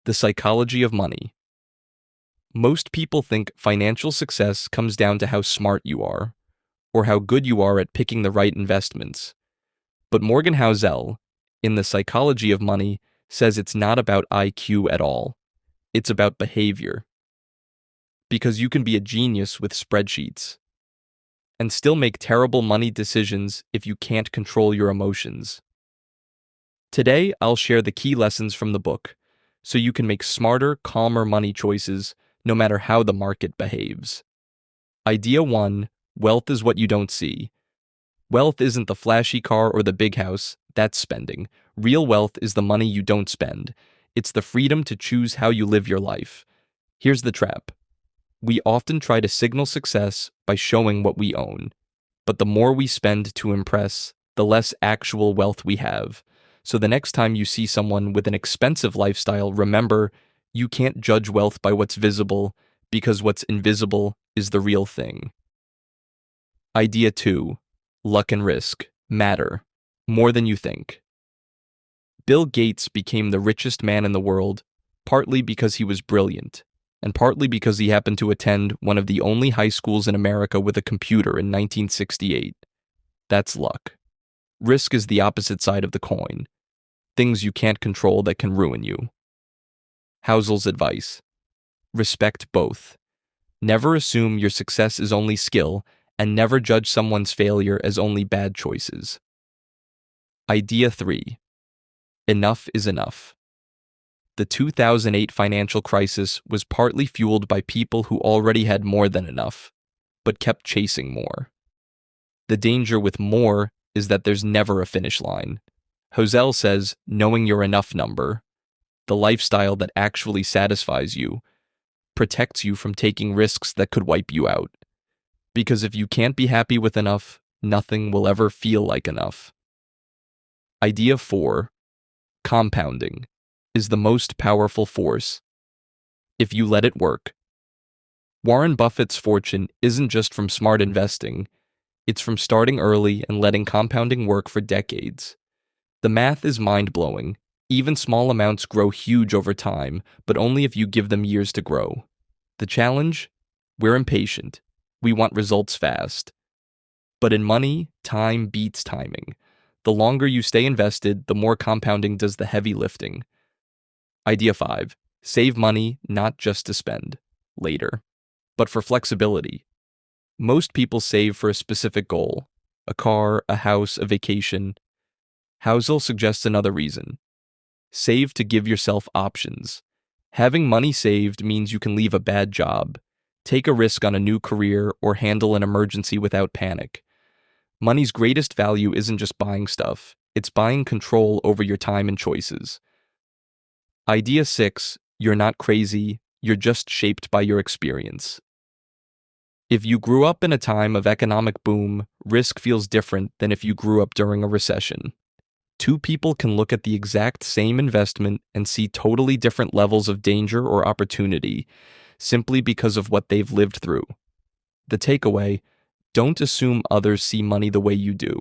The psychology of money. Most people think financial success comes down to how smart you are, or how good you are at picking the right investments. But Morgan Housel, in The Psychology of Money, says it's not about IQ at all. It's about behavior. Because you can be a genius with spreadsheets, and still make terrible money decisions if you can't control your emotions. Today, I'll share the key lessons from the book, so you can make smarter, calmer money choices no matter how the market behaves. Idea 1: wealth is what you don't see. Wealth isn't the flashy car or the big house, that's spending. Real wealth is the money you don't spend. It's the freedom to choose how you live your life. Here's the trap. We often try to signal success by showing what we own. But the more we spend to impress, the less actual wealth we have. So the next time you see someone with an expensive lifestyle, remember, you can't judge wealth by what's visible, because what's invisible is the real thing. Idea 2: luck and risk matter more than you think. Bill Gates became the richest man in the world, partly because he was brilliant, and partly because he happened to attend one of the only high schools in America with a computer in 1968. That's luck. Risk is the opposite side of the coin. Things you can't control that can ruin you. Housel's advice: respect both. Never assume your success is only skill, and never judge someone's failure as only bad choices. Idea 3: enough is enough. The 2008 financial crisis was partly fueled by people who already had more than enough, but kept chasing more. The danger with more is that there's never a finish line. Housel says knowing your enough number, the lifestyle that actually satisfies you, protects you from taking risks that could wipe you out. Because if you can't be happy with enough, nothing will ever feel like enough. Idea 4: compounding is the most powerful force, if you let it work. Warren Buffett's fortune isn't just from smart investing, it's from starting early and letting compounding work for decades. The math is mind-blowing. Even small amounts grow huge over time, but only if you give them years to grow. The challenge? We're impatient. We want results fast. But in money, time beats timing. The longer you stay invested, the more compounding does the heavy lifting. Idea 5: save money not just to spend later, but for flexibility. Most people save for a specific goal: a car, a house, a vacation. Housel suggests another reason. Save to give yourself options. Having money saved means you can leave a bad job, take a risk on a new career, or handle an emergency without panic. Money's greatest value isn't just buying stuff, it's buying control over your time and choices. Idea 6: you're not crazy, you're just shaped by your experience. If you grew up in a time of economic boom, risk feels different than if you grew up during a recession. Two people can look at the exact same investment and see totally different levels of danger or opportunity, simply because of what they've lived through. The takeaway: don't assume others see money the way you do.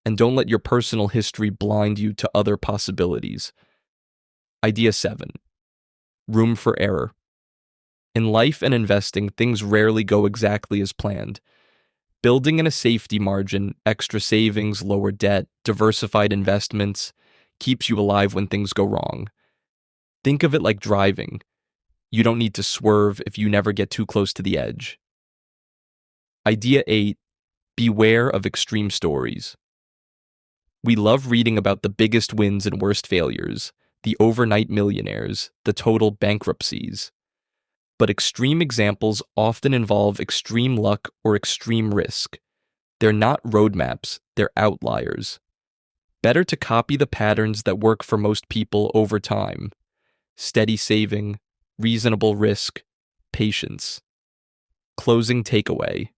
And don't let your personal history blind you to other possibilities. Idea 7: room for error. In life and investing, things rarely go exactly as planned. Building in a safety margin, extra savings, lower debt, diversified investments, keeps you alive when things go wrong. Think of it like driving. You don't need to swerve if you never get too close to the edge. Idea 8: beware of extreme stories. We love reading about the biggest wins and worst failures, the overnight millionaires, the total bankruptcies. But extreme examples often involve extreme luck or extreme risk. They're not roadmaps, they're outliers. Better to copy the patterns that work for most people over time: steady saving, reasonable risk, patience. Closing takeaway: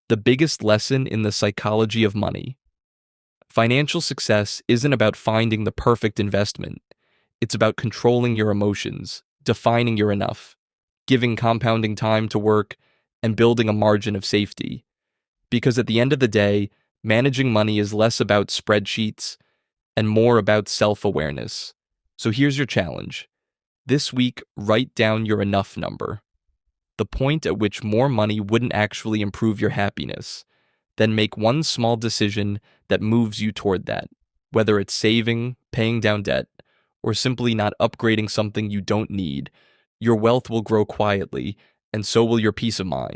the biggest lesson in the psychology of money. Financial success isn't about finding the perfect investment. It's about controlling your emotions, defining your enough, giving compounding time to work, and building a margin of safety. Because at the end of the day, managing money is less about spreadsheets and more about self-awareness. So here's your challenge. This week, write down your enough number, the point at which more money wouldn't actually improve your happiness. Then make one small decision that moves you toward that, whether it's saving, paying down debt, or simply not upgrading something you don't need. Your wealth will grow quietly, and so will your peace of mind.